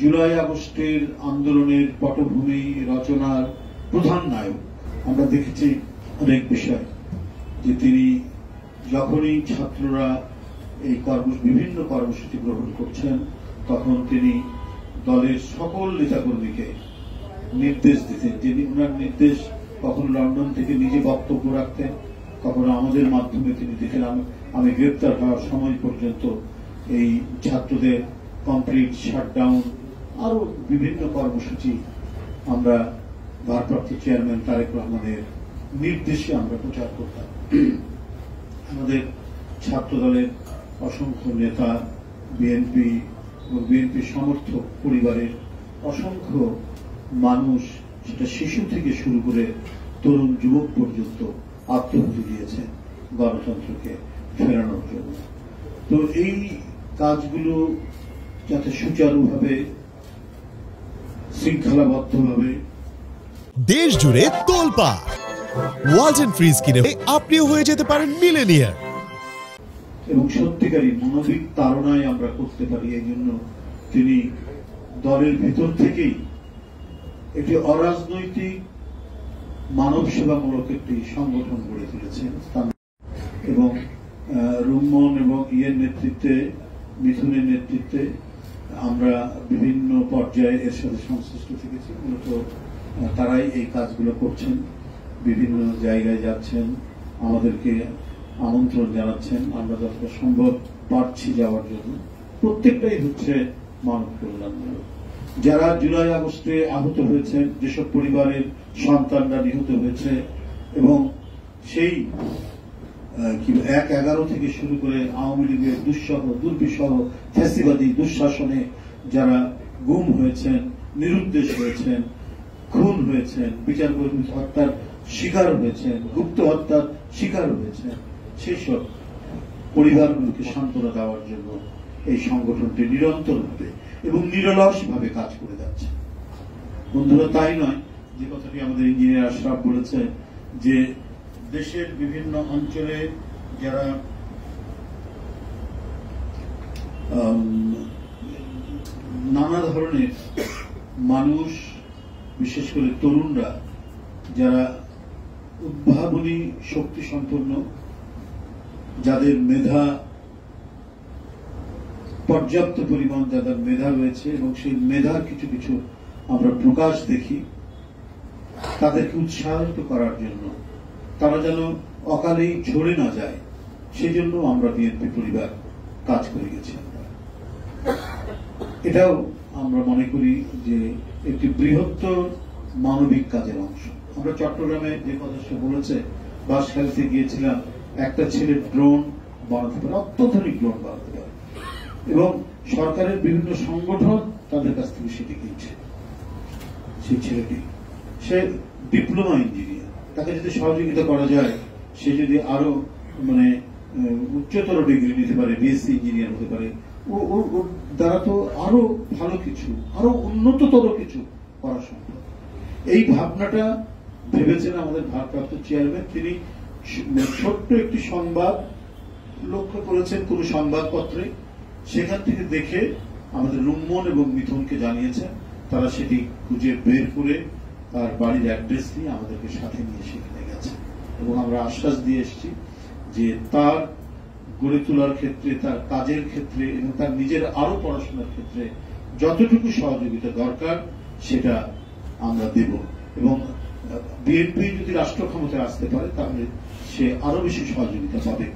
জুলাই আগস্টের আন্দোলনের পটভূমি রচনার প্রধান নায়ক। আমরা দেখেছি অনেক বিষয় যে তিনি যখনই ছাত্ররা এই বিভিন্ন কর্মসূচি গ্রহণ করছেন তখন তিনি দলের সকল নেতাকর্মীকে নির্দেশ দিতেন। যিনি ওনার নির্দেশ কখনো লন্ডন থেকে নিজে বক্তব্য রাখতেন, কখনো আমাদের মাধ্যমে তিনি দেখলাম আমি গ্রেপ্তার হওয়ার সময় পর্যন্ত এই ছাত্রদের কমপ্লিট শাটডাউন আরো বিভিন্ন কর্মসূচি আমরা ভারপ্রাপ্ত চেয়ারম্যান তারেক রহমানের নির্দেশে আমরা প্রচার করতাম। আমাদের ছাত্র দলের অসংখ্য নেতা, বিএনপি এবং বিএনপি সমর্থক পরিবারের অসংখ্য মানুষ, সেটা শিশু থেকে শুরু করে তরুণ যুবক পর্যন্ত আত্মহুতি দিয়েছেন গণতন্ত্রকে ফেরানোর জন্য। তো এই কাজগুলো যাতে সুচারুভাবে শৃঙ্খলাবদ্ধভাবে দেশ জুড়ে তোলপাড় ওয়ালটন ফ্রিজ কিনে আপনিও হয়ে যেতে পারেন মিলেনিয়ার এবং সত্যিকারী মানবিক তাড়নায় আমরা করতে পারি। এই জন্য তিনি দলের ভিতর থেকেই একটি অরাজনৈতিক মানব সেবামূলক একটি সংগঠন গড়ে তুলেছেন এবং রুম্মন এবং ইয়ের নেতৃত্বে, মিথুনের নেতৃত্বে আমরা বিভিন্ন পর্যায়ে এর সাথে সংশ্লিষ্ট থেকেছি। মূলত তারাই এই কাজগুলো করছেন, বিভিন্ন জায়গায় যাচ্ছেন, আমাদেরকে আমন্ত্রণ জানাচ্ছেন, আমরা যতটা সম্ভব পারছি যাওয়ার জন্য। প্রত্যেকটাই হচ্ছে মানব কল্যাণমূলক। যারা জুলাই আগস্টে আহত হয়েছেন, যেসব পরিবারের সন্তানরা নিহত হয়েছে এবং সেই ১/১১ থেকে শুরু করে আওয়ামী লীগের দুর্বিষহ ফ্যাসিবাদী দুঃশাসনে যারা গুম হয়েছেন, নিরুদ্দেশ হয়েছেন, খুন হয়েছেন, বিচার বহির্ভূত হত্যার শিকার হয়েছেন, গুপ্ত হত্যার শিকার হয়েছেন, সেই সব পরিবারগুলোকে সান্ত্বনা দেওয়ার জন্য এই সংগঠনটি নিরন্তরভাবে এবং নিরলসভাবে কাজ করে যাচ্ছে। বন্ধুরা, তাই নয়, যে কথাটি আমাদের ইঞ্জিনিয়ার আশরাফ বলেছে যে দেশের বিভিন্ন অঞ্চলে যারা নানা ধরনের মানুষ, বিশেষ করে তরুণরা যারা উদ্ভাবনী শক্তি সম্পন্ন, যাদের মেধা পর্যাপ্ত পরিমাণ যাদের মেধা রয়েছে এবং সেই মেধার কিছু কিছু আমরা প্রকাশ দেখি, তাদেরকে উৎসাহিত করার জন্য, তারা যেন অকালেই ঝরে না যায়, সেজন্য আমরা বিএনপি পরিবার কাজ করে গেছি। এটাও আমরা মনে করি যে একটি বৃহত্তর মানবিক কাজের অংশ। আমরা চট্টগ্রামে যে কথা সে বলেছে, বাঁশখালীতে গিয়েছিলাম, একটা ছেলে ড্রোন বানাতে পারে, অত্যাধুনিক ড্রোন বানাতে পারে এবং সরকারের বিভিন্ন সংগঠন তাদের কাছ থেকে সেটি কিনছে। সেই ছেলেটি, সে ডিপ্লোমা ইঞ্জিনিয়ার, তাকে যদি সহযোগিতা করা যায়, সে যদি আরো উচ্চতর ডিগ্রি নিতে পারে, বিএসসি ইঞ্জিনিয়ার হতে পারে, ওর দ্বারা তো আরো ভালো কিছু, আরো উন্নততর কিছু করা সম্ভব। এই ভাবনাটা ভেবেছেন আমাদের ভারপ্রাপ্ত চেয়ারম্যান। তিনি ছোট্ট একটি সংবাদ লক্ষ্য করেছেন কোন সংবাদপত্রে, সেখান থেকে দেখে আমাদের রুম্মন এবং মিথুনকে জানিয়েছেন। তারা সেটি খুঁজে বের করে তার বাড়ির অ্যাড্রেস দিয়ে আমাদেরকে সাথে নিয়ে সেখানে গেছে এবং আমরা আশ্বাস দিয়ে এসেছি যে তার গড়ে তোলার ক্ষেত্রে, তার কাজের ক্ষেত্রে এবং তার নিজের আরো পড়াশোনার ক্ষেত্রে যতটুকু সহযোগিতা দরকার সেটা আমরা দেব এবং বিএনপি যদি রাষ্ট্র ক্ষমতায় আসতে পারে তাহলে সে আরো বেশি সহযোগিতা পাবে।